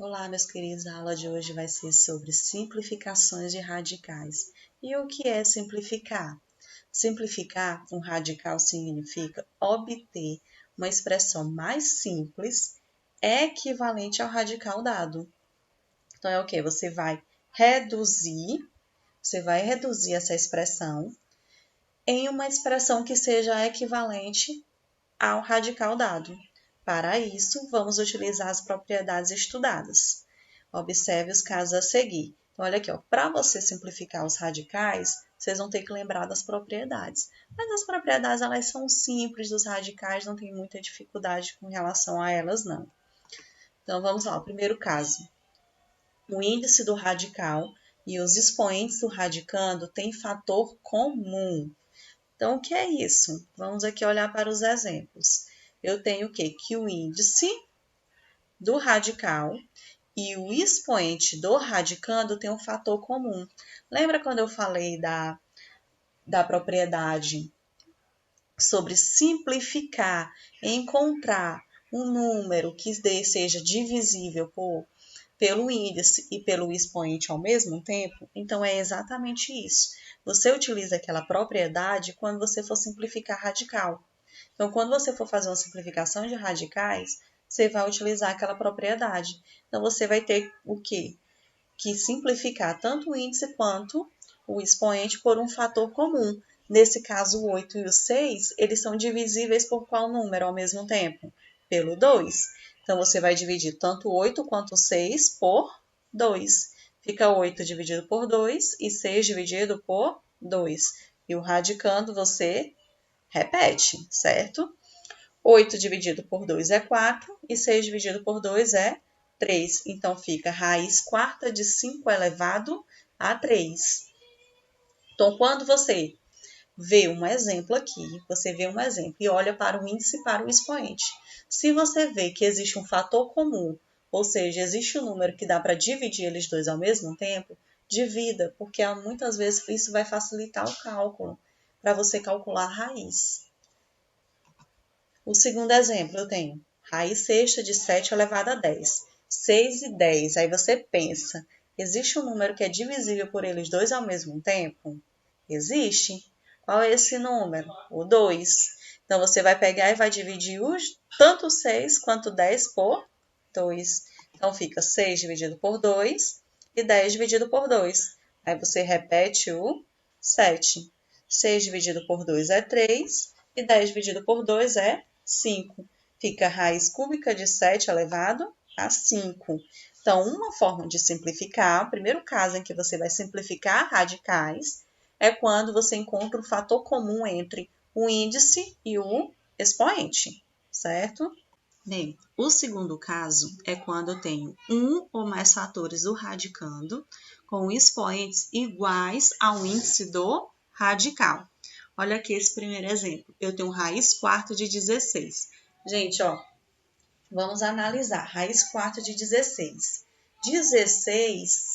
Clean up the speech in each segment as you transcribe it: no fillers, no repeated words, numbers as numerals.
Olá, meus queridos, a aula de hoje vai ser sobre simplificações de radicais. E o que é simplificar? Simplificar um radical significa obter uma expressão mais simples equivalente ao radical dado. Então, é o quê? Você vai reduzir essa expressão em uma expressão que seja equivalente ao radical dado. Para isso, vamos utilizar as propriedades estudadas. Observe os casos a seguir. Então, olha aqui, para você simplificar os radicais, vocês vão ter que lembrar das propriedades. Mas as propriedades, elas são simples dos radicais, não tem muita dificuldade com relação a elas, não. Então, vamos lá, o primeiro caso. O índice do radical e os expoentes do radicando têm fator comum. Então, o que é isso? Vamos aqui olhar para os exemplos. Eu tenho o quê? Que o índice do radical e o expoente do radicando tem um fator comum. Lembra quando eu falei da propriedade sobre simplificar, encontrar um número que seja divisível pelo índice e pelo expoente ao mesmo tempo? Então, é exatamente isso. Você utiliza aquela propriedade quando você for simplificar radical. Então, quando você for fazer uma simplificação de radicais, você vai utilizar aquela propriedade. Então, você vai ter o quê? Que simplificar tanto o índice quanto o expoente por um fator comum. Nesse caso, o 8 e o 6, eles são divisíveis por qual número ao mesmo tempo? Pelo 2. Então, você vai dividir tanto o 8 quanto o 6 por 2. Fica 8 dividido por 2 e 6 dividido por 2. E o radicando você repete, certo? 8 dividido por 2 é 4 e 6 dividido por 2 é 3. Então, fica raiz quarta de 5 elevado a 3. Então, quando você vê um exemplo aqui, você vê um exemplo e olha para o índice e para o expoente. Se você vê que existe um fator comum, ou seja, existe um número que dá para dividir eles dois ao mesmo tempo, divida, porque muitas vezes isso vai facilitar o cálculo, para você calcular a raiz. O segundo exemplo, eu tenho raiz sexta de 7 elevado a 10. 6 e 10. Aí você pensa, existe um número que é divisível por eles dois ao mesmo tempo? Existe. Qual é esse número? O 2. Então, você vai pegar e vai dividir tanto o 6 quanto o 10 por 2. Então, fica 6 dividido por 2 e 10 dividido por 2. Aí, você repete o 7. 6 dividido por 2 é 3 e 10 dividido por 2 é 5. Fica raiz cúbica de 7 elevado a 5. Então, uma forma de simplificar, o primeiro caso em que você vai simplificar radicais, é quando você encontra o fator comum entre o índice e o expoente, certo? Bem, o segundo caso é quando eu tenho um ou mais fatores do radicando com expoentes iguais ao índice do radical. Olha aqui esse primeiro exemplo. Eu tenho raiz quarta de 16. Gente, vamos analisar. Raiz quarta de 16. 16,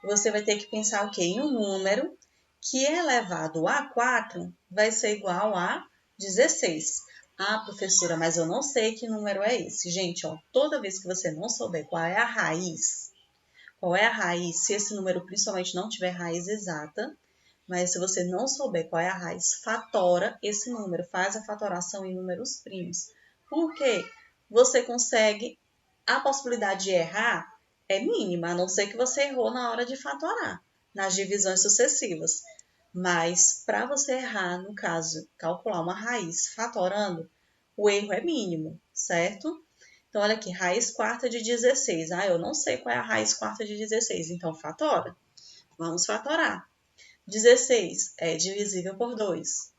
você vai ter que pensar o quê? Em um número que elevado a 4 vai ser igual a 16. Ah, professora, mas eu não sei que número é esse. Gente, toda vez que você não souber qual é a raiz, se esse número principalmente não tiver raiz exata, mas se você não souber qual é a raiz, fatora esse número, faz a fatoração em números primos. Por quê? Você consegue, a possibilidade de errar é mínima, a não ser que você errou na hora de fatorar, nas divisões sucessivas. Mas, para você errar, no caso, calcular uma raiz fatorando, o erro é mínimo, certo? Então, olha aqui, raiz quarta de 16. Ah, eu não sei qual é a raiz quarta de 16, então fatora. Vamos fatorar. 16 é divisível por 2.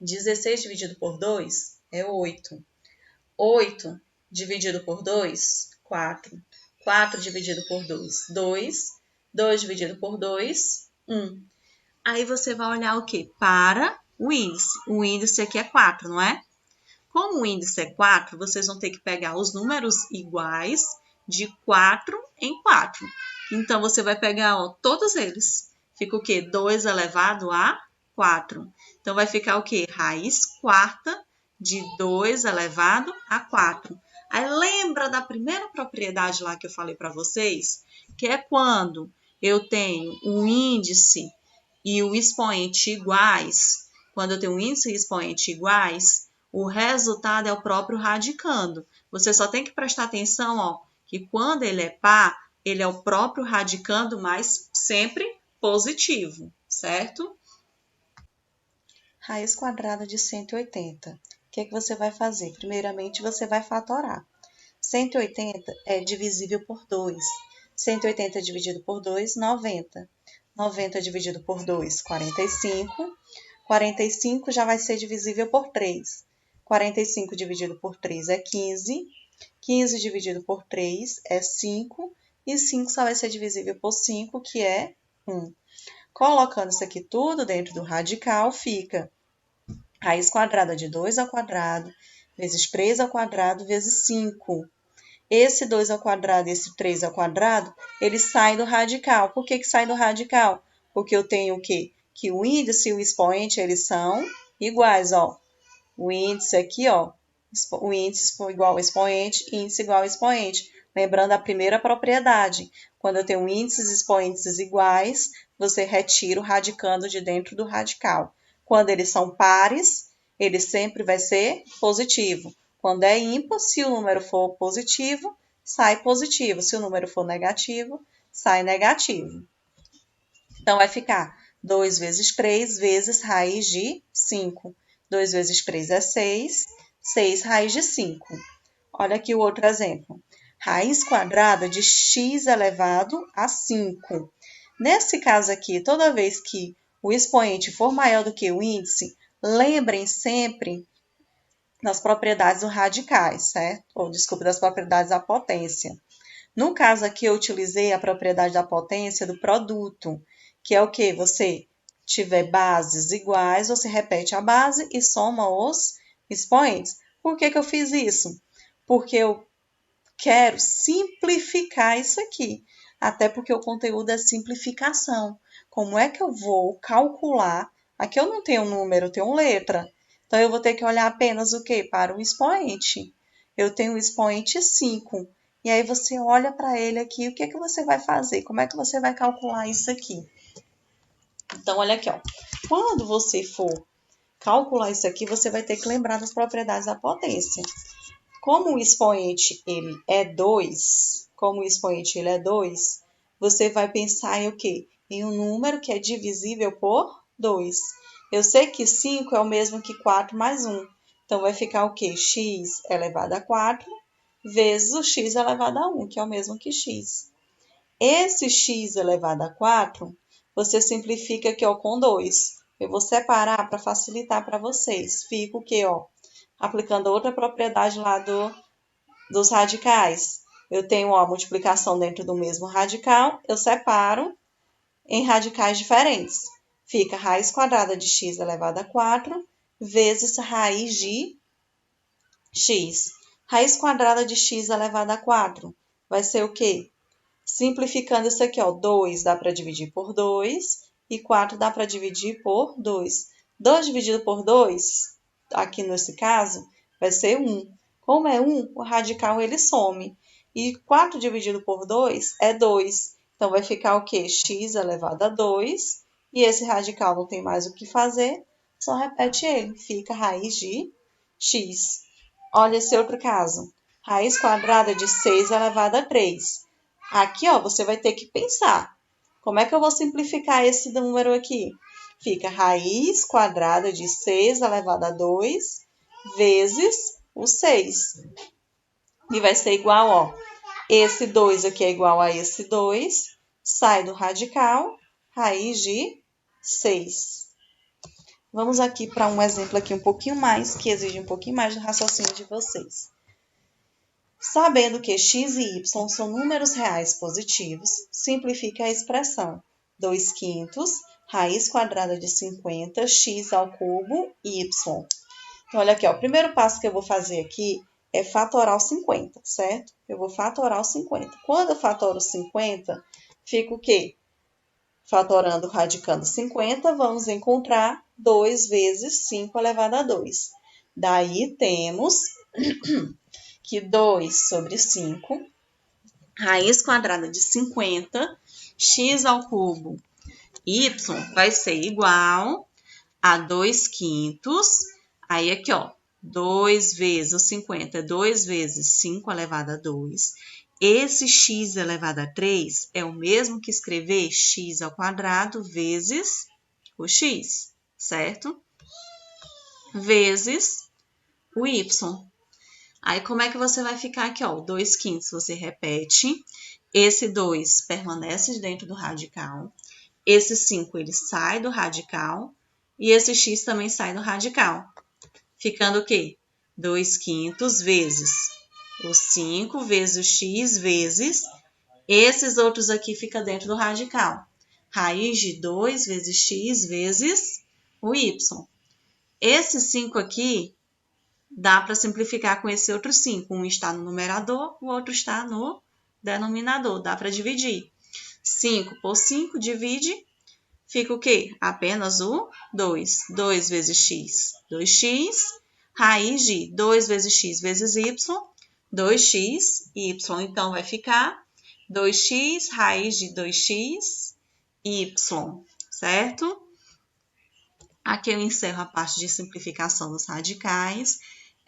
16 dividido por 2 é 8. 8 dividido por 2, 4. 4 dividido por 2, 2. 2 dividido por 2, 1. Aí você vai olhar o quê? Para o índice. O índice aqui é 4, não é? Como o índice é 4, vocês vão ter que pegar os números iguais de 4 em 4. Então, você vai pegar todos eles. Fica o quê? 2 elevado a 4. Então, vai ficar o quê? Raiz quarta de 2 elevado a 4. Aí lembra da primeira propriedade lá que eu falei para vocês? Que é quando eu tenho um índice e o expoente iguais. Quando eu tenho um índice e expoente iguais, o resultado é o próprio radicando. Você só tem que prestar atenção, ó, que quando ele é par, ele é o próprio radicando, mas sempre positivo, certo? Raiz quadrada de 180. O que é que você vai fazer? Primeiramente, você vai fatorar. 180 é divisível por 2. 180 dividido por 2, 90. 90 dividido por 2, 45. 45 já vai ser divisível por 3. 45 dividido por 3 é 15. 15 dividido por 3 é 5. E 5 só vai ser divisível por 5, que é 1. Colocando isso aqui tudo dentro do radical, fica raiz quadrada de 2 ao quadrado vezes 3 ao quadrado vezes 5. Esse 2 ao quadrado e esse 3 ao quadrado, eles saem do radical. Por que sai do radical? Porque eu tenho o quê? Que o índice e o expoente, eles são iguais, ó. O índice aqui, ó, o índice igual ao expoente, índice igual ao expoente. Lembrando a primeira propriedade. Quando eu tenho índices e expoentes iguais, você retira o radicando de dentro do radical. Quando eles são pares, ele sempre vai ser positivo. Quando é ímpar, se o número for positivo, sai positivo. Se o número for negativo, sai negativo. Então, vai ficar 2 vezes 3 vezes raiz de 5. 2 vezes 3 é 6. 6 raiz de 5. Olha aqui o outro exemplo. Raiz quadrada de x elevado a 5. Nesse caso aqui, toda vez que o expoente for maior do que o índice, lembrem sempre das propriedades dos radicais, certo? Ou, desculpa, das propriedades da potência. No caso aqui, eu utilizei a propriedade da potência do produto, que é o que? Você tiver bases iguais, você repete a base e soma os expoentes. Por que eu fiz isso? Porque eu quero simplificar isso aqui. Até porque o conteúdo é simplificação. Como é que eu vou calcular? Aqui eu não tenho número, eu tenho letra. Então, eu vou ter que olhar apenas o quê? Para o expoente. Eu tenho o expoente 5. E aí, você olha para ele aqui, o que é que você vai fazer? Como é que você vai calcular isso aqui? Então, olha aqui, ó. Quando você for calcular isso aqui, você vai ter que lembrar das propriedades da potência. Como o expoente ele é 2, você vai pensar em o quê? Em um número que é divisível por 2. Eu sei que 5 é o mesmo que 4 mais 1. Então, vai ficar o quê? X elevado a 4 vezes o x elevado a 1, que é o mesmo que x. Esse x elevado a 4, você simplifica aqui ó, com 2. Eu vou separar para facilitar para vocês. Fica o quê? Ó, aplicando outra propriedade lá dos radicais. Eu tenho ó, a multiplicação dentro do mesmo radical, eu separo em radicais diferentes. Fica raiz quadrada de x elevado a 4 vezes raiz de x. Raiz quadrada de x elevado a 4 vai ser o quê? Simplificando isso aqui, ó, 2 dá para dividir por 2 e 4 dá para dividir por 2. 2 dividido por 2, aqui nesse caso, vai ser 1. Como é 1, o radical ele some. E 4 dividido por 2 é 2. Então, vai ficar o quê? X elevado a 2. E esse radical não tem mais o que fazer, só repete ele. Fica raiz de x. Olha esse outro caso. Raiz quadrada de 6 elevado a 3. Aqui, ó, você vai ter que pensar. Como é que eu vou simplificar esse número aqui? Fica raiz quadrada de 6 elevado a 2 vezes o 6. E vai ser igual, ó, esse 2 aqui é igual a esse 2. Sai do radical, raiz de 6. Vamos aqui para um exemplo aqui um pouquinho mais, que exige um pouquinho mais de raciocínio de vocês. Sabendo que x e y são números reais positivos, simplifique a expressão 2 quintos, raiz quadrada de 50, x ao cubo, y. Então, olha aqui, ó, o primeiro passo que eu vou fazer aqui é fatorar o 50, certo? Eu vou fatorar o 50. Quando eu fatoro o 50, fica o quê? Fatorando, radicando 50, vamos encontrar 2 vezes 5 elevado a 2. Daí, temos que 2 sobre 5, raiz quadrada de 50, x ao cubo, y vai ser igual a 2 quintos. Aí aqui, ó, 2 vezes o 50 é 2 vezes 5 elevado a 2. Esse x elevado a 3 é o mesmo que escrever x ao quadrado vezes o x, certo? Vezes o y. Aí, como é que você vai ficar aqui, ó? 2 quintos, você repete. Esse 2 permanece dentro do radical. Esse 5, ele sai do radical. E esse x também sai do radical. Ficando o quê? 2 quintos vezes o 5 vezes o x vezes esses outros aqui fica dentro do radical. Raiz de 2 vezes x vezes o y. Esse 5 aqui dá para simplificar com esse outro 5. Um está no numerador, o outro está no denominador. Dá para dividir. 5 por 5 divide, fica o quê? Apenas o 2. 2 vezes x, 2x. Raiz de 2 vezes x vezes y, 2x, y. Então, vai ficar 2x, raiz de 2x, y, certo? Aqui eu encerro a parte de simplificação dos radicais.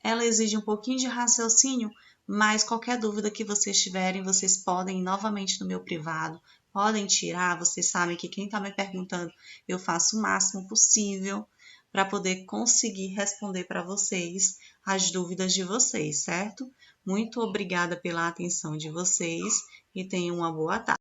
Ela exige um pouquinho de raciocínio, mas qualquer dúvida que vocês tiverem, vocês podem ir novamente no meu privado, podem tirar. Vocês sabem que quem está me perguntando, eu faço o máximo possível para poder conseguir responder para vocês as dúvidas de vocês, certo? Muito obrigada pela atenção de vocês e tenham uma boa tarde.